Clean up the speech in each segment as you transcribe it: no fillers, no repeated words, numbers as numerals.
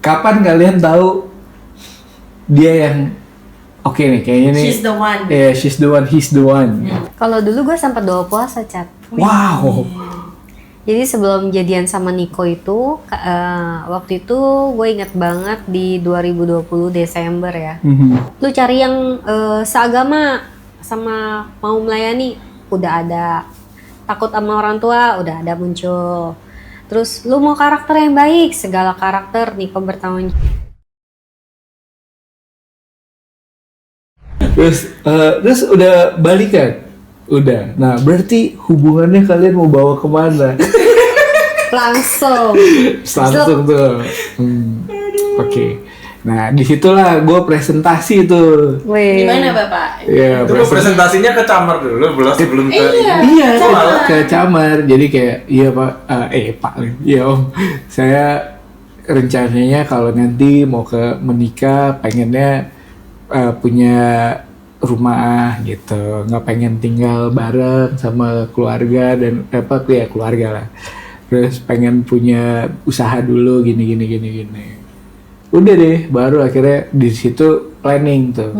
Kapan kalian tahu dia yang oke nih, kayaknya nih. She's the one. Yeah, she's the one, he's the one. Kalau dulu gue sempat 2 puasa, Cat. Wow. Jadi sebelum jadian sama Niko itu, waktu itu gue inget banget di 2020 Desember ya. Lu cari yang seagama sama mau melayani, udah ada. Takut sama orang tua, udah ada muncul. Terus lu mau karakter yang baik, segala karakter Niko bertanggung jawab. Terus udah balikan? Udah. Nah, berarti hubungannya kalian mau bawa kemana? Langsung tuh. Oke. Nah, disitulah gue presentasi tuh. Gimana Bapak? Ya, Itu presentasinya ke Camar dulu, sebelum ke Iya, ke Camar. Jadi kayak, iya Pak, Pak, iya Om. Saya rencananya kalau nanti mau kemenikah, pengennya punya rumah gitu, nggak pengen tinggal bareng sama keluarga dan keluarga lah. Terus pengen punya usaha dulu gini. Udah deh, baru akhirnya di situ planning tuh.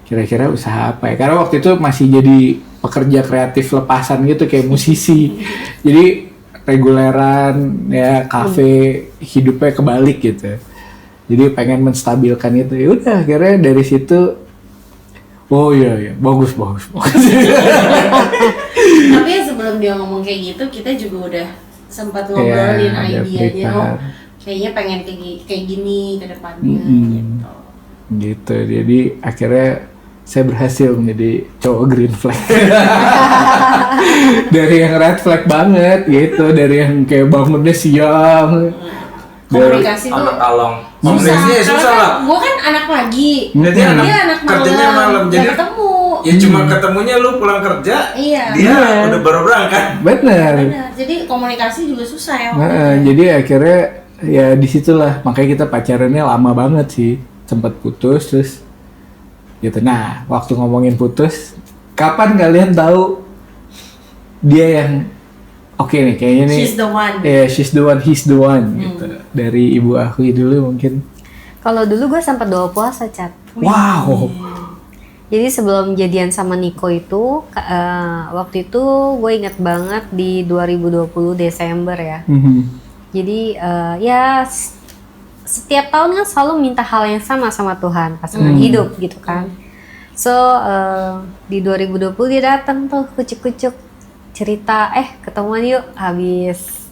Kira-kira usaha apa ya? Karena waktu itu masih jadi pekerja kreatif lepasan gitu kayak musisi. Jadi reguleran ya, kafe, hidupnya kebalik gitu. Jadi pengen menstabilkan itu. Ya udah, akhirnya dari situ. Oh iya, bagus. Tapi sebelum dia ngomong kayak gitu, kita juga udah sempat ngobrolin idenya. Oh, kayaknya pengen kayak gini ke depannya gitu. Gitu. Jadi akhirnya saya berhasil menjadi cowok green flag. Dari yang red flag banget gitu, dari yang kayak bangunnya siang. Komunikasi tuh anak along. susah. Susah lah. Gue kan anak pagi, Jadi dia anak kerjanya malam. nggak Jadi ketemu. ya cuma ketemunya lu pulang kerja. Iya. Dia udah baru berangkat. Bener. Jadi komunikasi juga susah ya. Jadi akhirnya ya disitulah, makanya kita pacarannya lama banget sih, sempat putus terus gitu. Nah, waktu ngomongin putus, kapan kalian tahu dia yang oke nih, kayaknya nih. She's the one. Yeah, she's the one, he's the one gitu. Dari Ibu Akui dulu mungkin. Kalau dulu gue sempat 2 puasa, Cat. Wow. Jadi sebelum jadian sama Niko itu, waktu itu gue inget banget di 2020 Desember ya. Jadi ya setiap tahun kan selalu minta hal yang sama Tuhan, pasangan hidup gitu kan. So di 2020 dia datang tuh kucuk-kucuk cerita, ketemuan yuk habis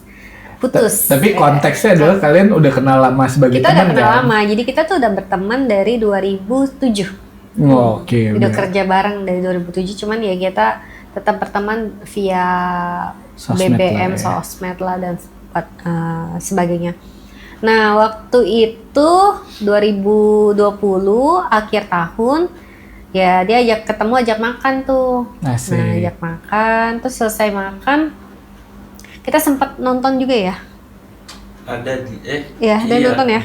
putus. Tapi konteksnya adalah kalian udah kenal lama sebagai kita teman kan? Kita udah kenal lama, jadi kita tuh udah berteman dari 2007. Oke. Udah kerja bareng dari 2007, cuman ya kita tetap berteman via Sosmed BBM, lah ya. sosmed lah dan sebagainya. Nah, waktu itu 2020 akhir tahun, ya dia ajak makan tuh. Asik. Nah, ajak makan, terus selesai makan, kita sempat nonton juga ya. Ada di Iya, ada nonton ya.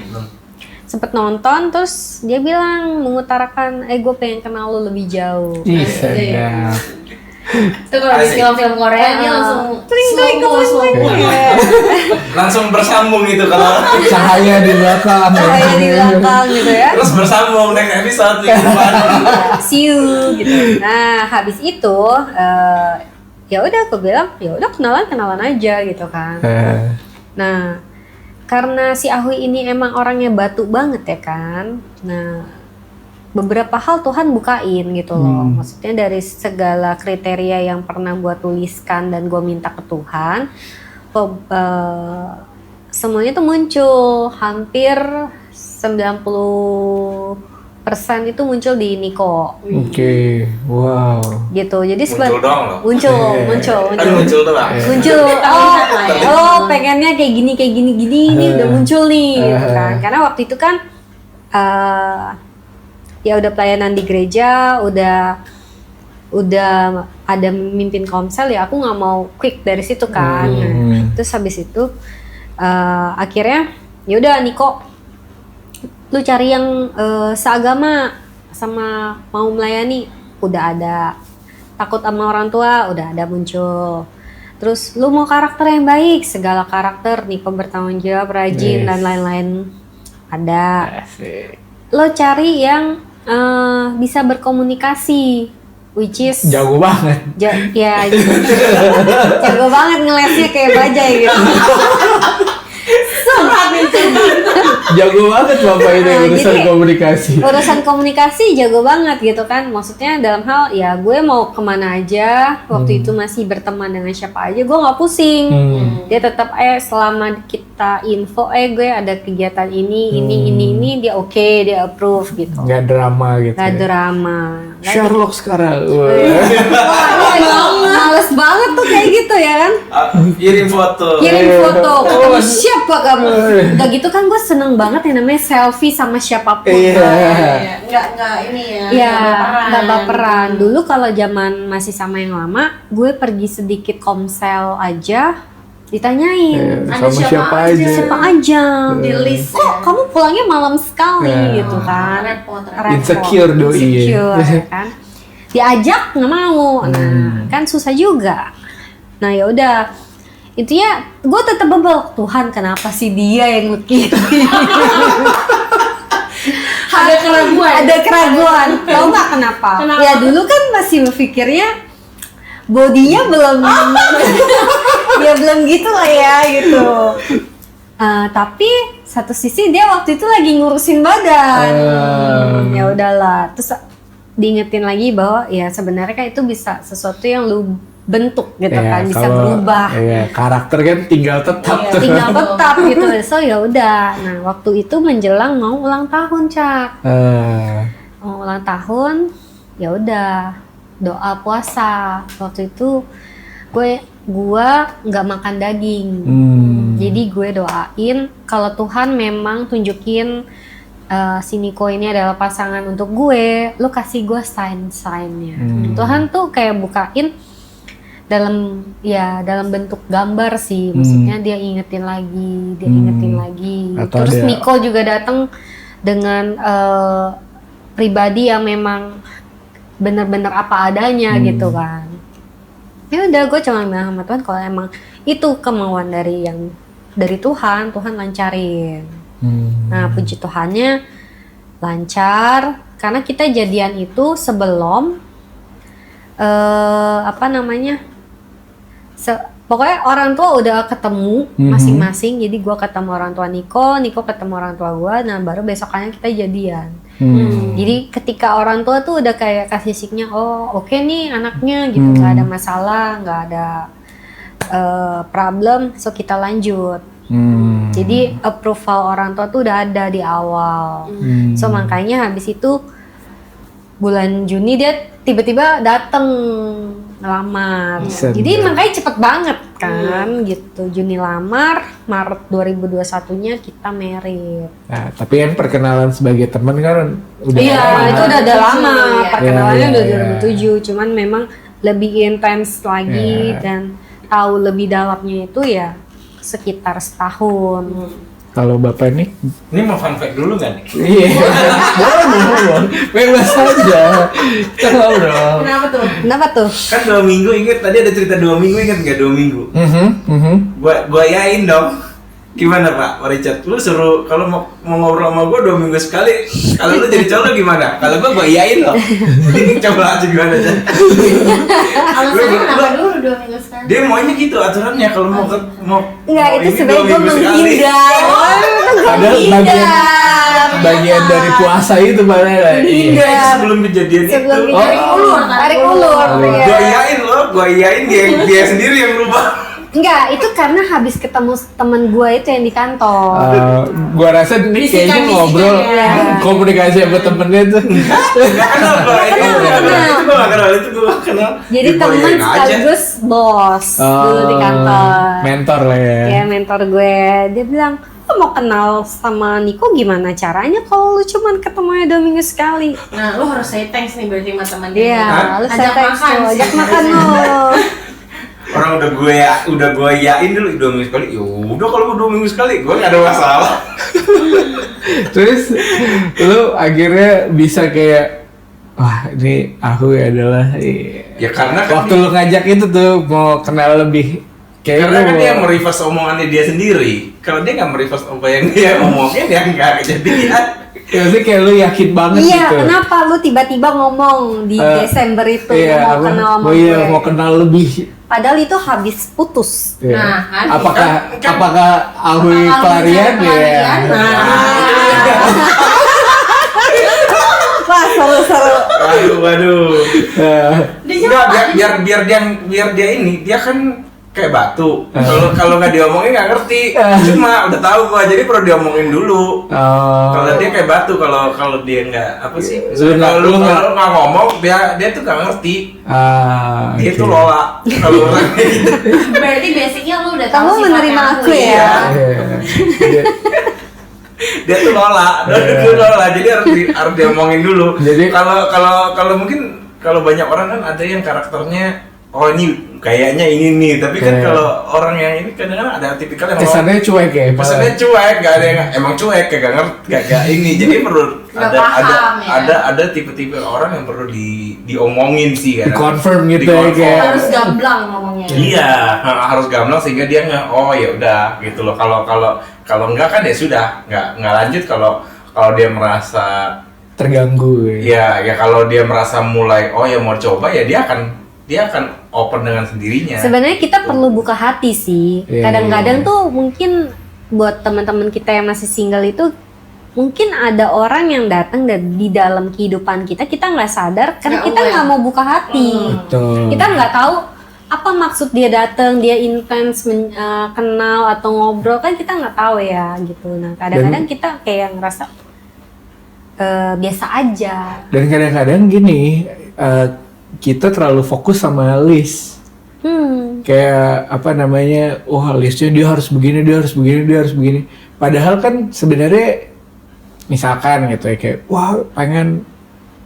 Sempet nonton, terus dia bilang mengutarakan, gue pengen kenal lu lebih jauh. Sedap. Itu kalau di film-film Korea dia langsung langsung bersambung gitu kalau Cahaya di belakang. Kayak di belakang gitu ya. terus bersambung next episode minggu depan. See you gitu. Nah, habis itu ya udah aku bilang, ya udah kenalan aja gitu kan. Nah, karena si Ahui ini emang orangnya batu banget ya kan. Nah, beberapa hal Tuhan bukain gitu loh. Maksudnya dari segala kriteria yang pernah gue tuliskan dan gue minta ke Tuhan, semuanya tuh muncul. Hampir 90% itu muncul di Niko. Oke, wow. Gitu. Jadi Muncul doang loh. muncul. Aduh, muncul doang. Muncul. Pengennya kayak gini ini udah muncul nih gitu kan. Karena waktu itu kan ya udah pelayanan di gereja, udah ada mimpin komsel, ya aku nggak mau quick dari situ kan. Terus habis itu akhirnya ya udah Niko, lu cari yang seagama sama mau melayani, udah ada. Takut sama orang tua, udah ada muncul. Terus lu mau karakter yang baik, segala karakter Niko bertanggung jawab, rajin dan lain-lain. ada. Asik. Lo cari yang bisa berkomunikasi, which is Jago banget. ya jago banget ngelesnya kayak bajai gitu. Jago banget Bapak ini Nah, urusan jadi- komunikasi. Urusan komunikasi jago banget gitu kan. Maksudnya dalam hal ya gue mau kemana aja, waktu itu masih berteman dengan siapa aja, gue nggak pusing. Dia tetap selama kita info gue ada kegiatan ini dia oke, dia approve gitu. Nggak drama gitu. Gak ya. drama. Sherlock sekarang. Males banget tuh kayak gitu ya kan. Kirim foto. Kirim foto, ketemu siapa kamu? Udah gitu kan gue seneng banget yang namanya selfie sama siapapun. Iya. Nggak ini ya. Iya, nggak baperan. Dulu kalau zaman masih sama yang lama, gue pergi sedikit komsel aja, ditanyain Ada Sama siapa aja. siapa aja. Di list Kok ya. kamu pulangnya malam sekali Ya. gitu kan? Repot. Repot. Insecure doi. Insecure, ya kan? Diajak nggak mau, nah kan susah juga. Nah ya udah, intinya gue tetap bebel, Tuhan kenapa sih dia yang begini? Ada keraguan. Ada keraguan. Tahu nggak kenapa? Kenapa? Ya dulu kan masih berpikirnya bodinya belum, ya belum gitu lah ya gitu. Tapi satu sisi dia waktu itu lagi ngurusin badan. Ya udahlah. Terus diingetin lagi bahwa ya sebenarnya kan itu bisa sesuatu yang lu bentuk gitu Ya, kan, bisa kalau- berubah. Iya, karakter kan tinggal tetap Iya. tuh. Tinggal tetap gitu. So ya udah. Nah, waktu itu menjelang mau ulang tahun, Cak. Mau ulang tahun, ya udah doa puasa. Waktu itu gua nggak makan daging. Jadi gue doain kalau Tuhan memang tunjukin si Niko ini adalah pasangan untuk gue, lu kasih gue sign-signnya. Tuhan tuh kayak bukain dalam bentuk gambar sih, maksudnya dia ingetin lagi. Atau Terus ada- Niko juga datang dengan pribadi yang memang bener-bener apa adanya gitu kan. Ya udah, gue cuma bilang sama Tuhan kalau emang itu kemauan dari Tuhan lancarin. Nah, puji Tuhannya lancar karena kita jadian itu sebelum pokoknya orang tua udah ketemu masing-masing. Jadi gua ketemu orang tua Niko ketemu orang tua gua, nah baru besokannya kita jadian. Jadi ketika orang tua tuh udah kayak kasih signal, oh oke nih anaknya gitu, nggak ada masalah, nggak ada problem, so kita lanjut. Jadi approval orang tua tuh udah ada di awal. So makanya habis itu bulan Juni dia tiba-tiba dateng ngelamar. Bisa. Jadi makanya cepet banget kan gitu. Juni lamar, Maret 2021-nya kita married. Nah, tapi kan perkenalan sebagai teman kan udah Iya, lama. itu udah lama. Iya. Perkenalannya Iya, udah iya. 2007, cuman memang lebih intens lagi Iya. dan tahu lebih dalamnya itu ya sekitar setahun. Kalau Bapak ini Ini mau fun fact dulu nggak nih? iya. boleh. Bebas aja. Kita ngobrol. Kenapa tuh? Kenapa tuh? Kan 2 minggu, inget tadi ada cerita 2 minggu, inget nggak 2 minggu? Gua yain dong. Gimana Pak Richard? Lu suruh kalau mau ngobrol sama gua 2 minggu sekali. Kalau lu jadi cowok lu gimana? Kalau gua yain loh. Coba aja gimana aja. Alasannya kenapa dulu 2 minggu sekali? Dia maunya gitu aturannya kalau mau Enggak, itu ini sebenarnya 2 gue minggu sekali. menghindar. Itu gue Ada menghindar. bagian dari puasa itu Pak. Menghindar. Sebelum kejadian Sebelum itu. tarik ulur, tarik ulur. ya. Gua yain dia sendiri yang berubah. Enggak, itu karena habis ketemu temen gue itu yang di kantor. Gua rasa ini kayaknya Bisikan-bisikan ngobrol ya. komunikasi sama temennya tuh. Gak kenal gua, itu gua gak kenal, itu gua gak kenal, itu gua gak kenal. Jadi Ya, gua temen yain aja. sekaligus bos dulu di kantor. Mentor lah ya. Ya mentor gue, dia bilang, lo mau kenal sama Niko gimana caranya kalau lu cuman ketemunya 2 minggu sekali? Nah, lu harus say thanks nih berarti sama teman Iya, Hah? lu Ajak saya teks makan tuh, sih. ajak makan lo. Orang udah gue yain dulu 2 minggu sekali. Yaudah kalau gua 2 minggu sekali, gua gak ada masalah. Terus lu akhirnya bisa kayak wah ini aku adalah Ya karena kan waktu lu ngajak itu tuh mau kenal lebih Kayak Karena kan lu- dia mereverse omongannya dia sendiri. Kalau dia nggak mereverse apa yang dia omongin, ya nggak kejadian. Ya sih kayak lu yakin banget Iya, gitu. kenapa lu tiba-tiba ngomong di Desember itu Iya, mau kenal sama gue? mau kenal lebih. Padahal itu habis putus. Iya. Nah, kan, apakah Alwi pelarian ya? Wah, seru-seru. Waduh. Eh, Enggak, biar dia ini, dia kan kayak batu. Kalau nggak diomongin nggak ngerti. Cuma udah tahu gua, jadi perlu diomongin dulu. Kalau dia kayak batu, kalau dia nggak apa sih? Kalau lu nggak ngomong, dia tuh nggak ngerti. Dia tuh lola. Kalau orang kayak gitu. berarti basicnya lu udah tahu Kamu sifatnya menerima aku ya? Iya. Dia tuh lola. Dia lola. Jadi harus diomongin dulu. Jadi- kalau mungkin kalau banyak orang kan ada yang karakternya ini kayaknya ini nih, tapi kan Iya. kalau orang yang ini kadang-kadang ada tipikal yang Kesannya cuek ya. pesannya cuek, gak ada yang emang cuek, gak ngerti, gak ini. Jadi perlu Nggak paham, ya. ada tipe-tipe orang yang perlu diomongin sih kan. Di-confirm gitu ya, kayak. harus gamblang ngomongnya. Iya, harus gamblang sehingga dia ya udah gitu loh. Kalau enggak kan ya sudah, nggak lanjut kalau dia merasa Terganggu ya. ya kalau dia merasa mulai ya mau coba ya dia akan open dengan sendirinya. Sebenarnya kita perlu buka hati sih. Iya, Kadang-kadang tuh mungkin buat teman-teman kita yang masih single itu mungkin ada orang yang datang di dalam kehidupan kita nggak sadar karena Nggak kita aware. nggak mau buka hati. Betul. Kita nggak tahu apa maksud dia datang, dia intens kenal atau ngobrol, kan kita nggak tahu ya gitu. Nah kadang-kadang kita kayak ngerasa biasa aja. Dan kadang-kadang gini, kita terlalu fokus sama list. Kayak apa namanya, listnya dia harus begini, dia harus begini, dia harus begini. Padahal kan sebenarnya misalkan gitu ya, kayak pengen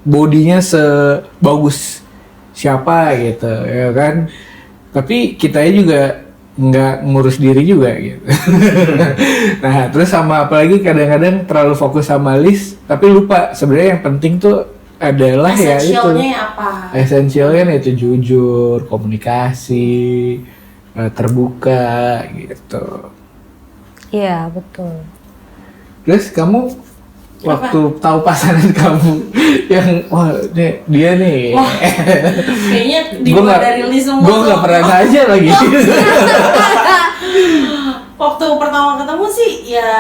bodinya sebagus siapa gitu ya kan. Tapi kitanya juga nggak ngurus diri juga gitu. Nah terus sama apalagi kadang-kadang terlalu fokus sama list, tapi lupa sebenarnya yang penting tuh adalah ya itu. Essentialnya apa? Esensialnya itu jujur, komunikasi, terbuka gitu. Iya betul. Terus kamu waktu tahu pasangan kamu yang dia nih, Kayaknya di gue luar dari list semua. gue nggak pernah nanya lagi. Waktu pertama ketemu sih ya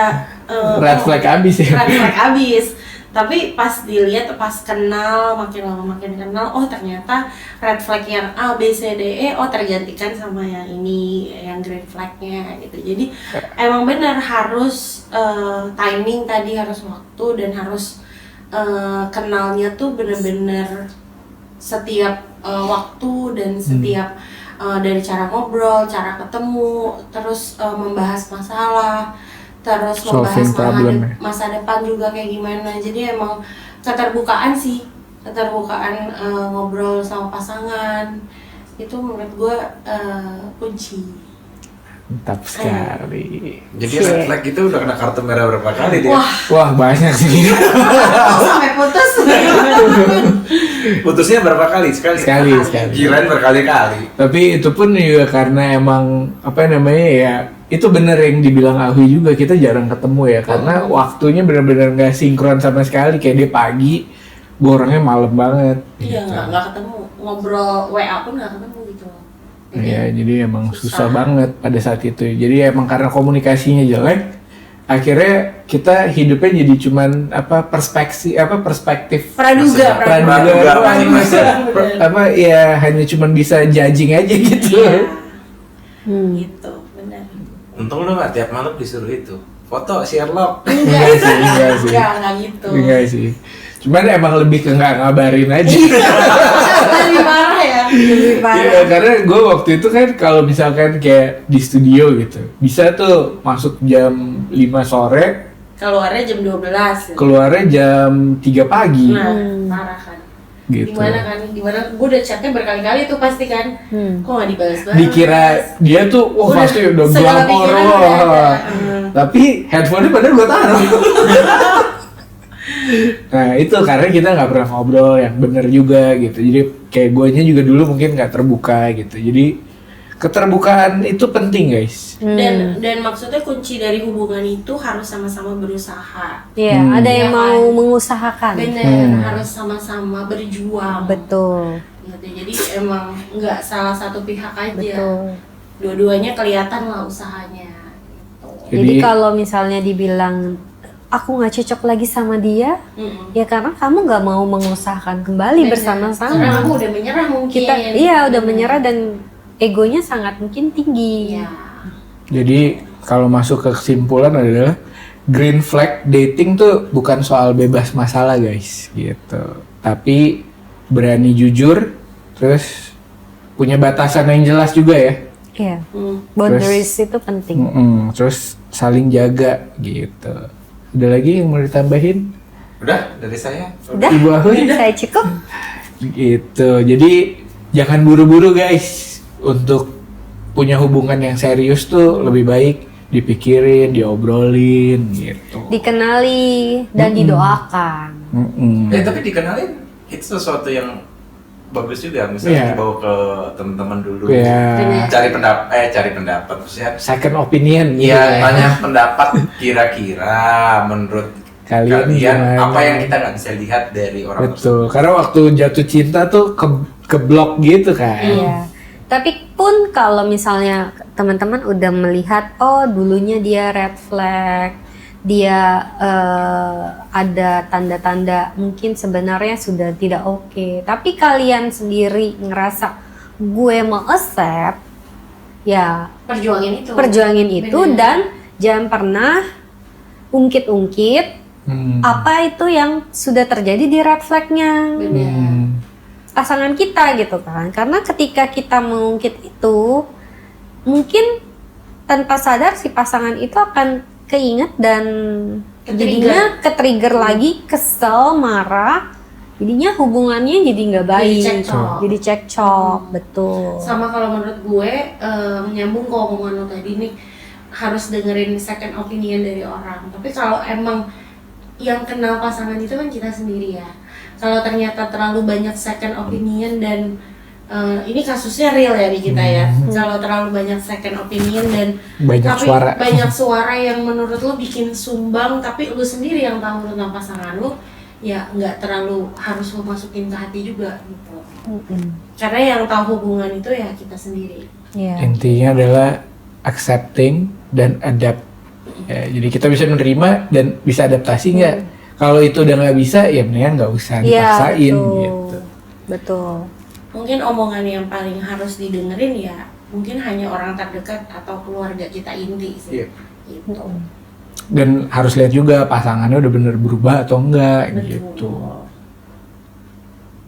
Red flag abis ya. red flag abis. Tapi pas dilihat, pas kenal, makin lama makin kenal, ternyata red flag yang A, B, C, D, E, tergantikan sama yang ini, yang green flagnya gitu. Jadi emang benar harus timing tadi, harus waktu, dan harus kenalnya tuh bener-bener setiap waktu dan setiap dari cara ngobrol, cara ketemu, terus membahas masalah, terus Solving membahas problem ya. masa depan juga kayak gimana. Jadi emang keterbukaan sih, keterbukaan ngobrol sama pasangan itu menurut gue kunci. Mantap sekali. Jadi red flag itu udah kena kartu merah berapa kali dia? Wah banyak sih. Sampai putus. Putusnya berapa kali? Sekali. Kirain berkali-kali. Tapi itu pun juga karena emang apa namanya ya, itu bener yang dibilang Alwi juga, kita jarang ketemu ya karena waktunya bener-bener nggak sinkron sama sekali. Kayak dia pagi, gue orangnya malam banget. Iya, nggak ketemu, ngobrol WA pun nggak ketemu gitu. Iya, jadi emang susah banget pada saat itu. Jadi emang karena komunikasinya jelek, akhirnya kita hidupnya jadi cuman perspektif Praduga. hanya cuman bisa judging aja gitu. Gitu, benar. Untung lu nggak tiap malam disuruh itu foto Sherlock. Enggak sih. Enggak gitu. Enggak sih. Cuman emang lebih ke nggak ngabarin aja. Lebih parah ya. Lebih Iya, karena gue waktu itu kan kalau misalkan kayak di studio gitu, bisa tuh masuk jam 5 sore, Keluarnya jam 12. keluarnya jam 3 pagi. Nah, parah kan. Gitu. Gimana gue udah chatnya berkali-kali tuh pasti kan. Kok nggak dibalas-balas? Dikira dia tuh, pasti udah segala glamor, pikiran udah ada. tapi handphonenya padahal gue taruh. Nah itu karena kita nggak pernah ngobrol yang bener juga gitu. Jadi kayak guanya juga dulu mungkin nggak terbuka gitu. Jadi keterbukaan itu penting guys. Dan maksudnya kunci dari hubungan itu harus sama-sama berusaha. Iya, ada yang Ya mau kan? mengusahakan. Bener, harus sama-sama berjuang. Betul. Gitu. Jadi emang nggak salah satu pihak aja. Betul. Dua-duanya kelihatan lah usahanya. Gitu. Jadi kalau misalnya dibilang aku nggak cocok lagi sama dia, ya karena kamu nggak mau mengusahakan kembali Bener. bersama-sama. Karena kamu udah menyerah mungkin. Kita udah menyerah dan egonya sangat mungkin tinggi. Iya. Jadi kalau masuk ke kesimpulan adalah green flag dating tuh bukan soal bebas masalah guys, gitu. Tapi berani jujur, terus punya batasan yang jelas juga ya. Iya. Boundaries itu penting. Terus saling jaga gitu. Ada lagi yang mau ditambahin? Udah dari saya. Udah, Ibu Ahoy? saya cukup. Gitu. Jadi jangan buru-buru guys untuk punya hubungan yang serius tuh lebih baik dipikirin, diobrolin gitu. Dikenali dan didoakan. Tapi dikenalin itu sesuatu yang bagus juga, misalnya dibawa ke teman-teman dulu, cari pendapat, maksudnya second opinion. Iya, tanya pendapat kira-kira menurut kalian gimana? apa yang kita nggak bisa lihat dari orang Betul, karena waktu jatuh cinta tuh keblok gitu kan. Iya. Tapi pun kalau misalnya teman-teman udah melihat, oh dulunya dia red flag, dia ada tanda-tanda mungkin sebenarnya sudah tidak oke. Tapi kalian sendiri ngerasa gue mau accept, ya perjuangin itu. Bener. Dan jangan pernah ungkit-ungkit apa itu yang sudah terjadi di red flagnya pasangan kita gitu kan. Karena ketika kita mengungkit itu, mungkin tanpa sadar si pasangan itu akan keinget dan jadinya ke-trigger lagi, kesel, marah. Jadinya hubungannya jadi nggak baik. Jadi cekcok, betul. Sama kalau menurut gue, menyambung ke omongan lo tadi nih, harus dengerin second opinion dari orang. Tapi kalau emang yang kenal pasangan itu kan kita sendiri ya. Kalau ternyata terlalu banyak second opinion dan ini kasusnya real ya di kita ya. Kalau terlalu banyak second opinion dan banyak suara yang menurut lo bikin sumbang, tapi lo sendiri yang tahu tentang pasangan lo, ya nggak terlalu harus lo masukin ke hati juga gitu. Karena yang tahu hubungan itu ya kita sendiri. Intinya adalah accepting dan adapt. Ya, jadi kita bisa menerima dan bisa adaptasi nggak? Kalau itu udah nggak bisa, ya mendingan nggak usah dipaksain gitu. Betul. Mungkin omongan yang paling harus didengerin ya mungkin hanya orang terdekat atau keluarga kita inti sih. Gitu. Dan harus lihat juga pasangannya udah bener berubah atau enggak. Betul. Gitu.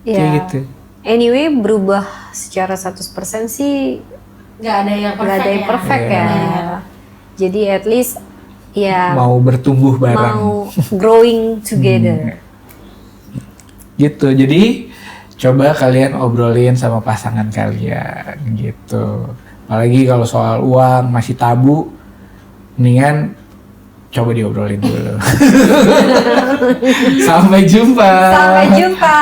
Ya. Kayak gitu. Anyway, berubah secara 100% sih nggak ada yang perfect ya. Jadi at least ya mau bertumbuh bareng, mau growing together. Gitu. Jadi coba kalian obrolin sama pasangan kalian gitu. Apalagi kalau soal uang masih tabu, mendingan coba diobrolin dulu. Sampai jumpa. Sampai jumpa.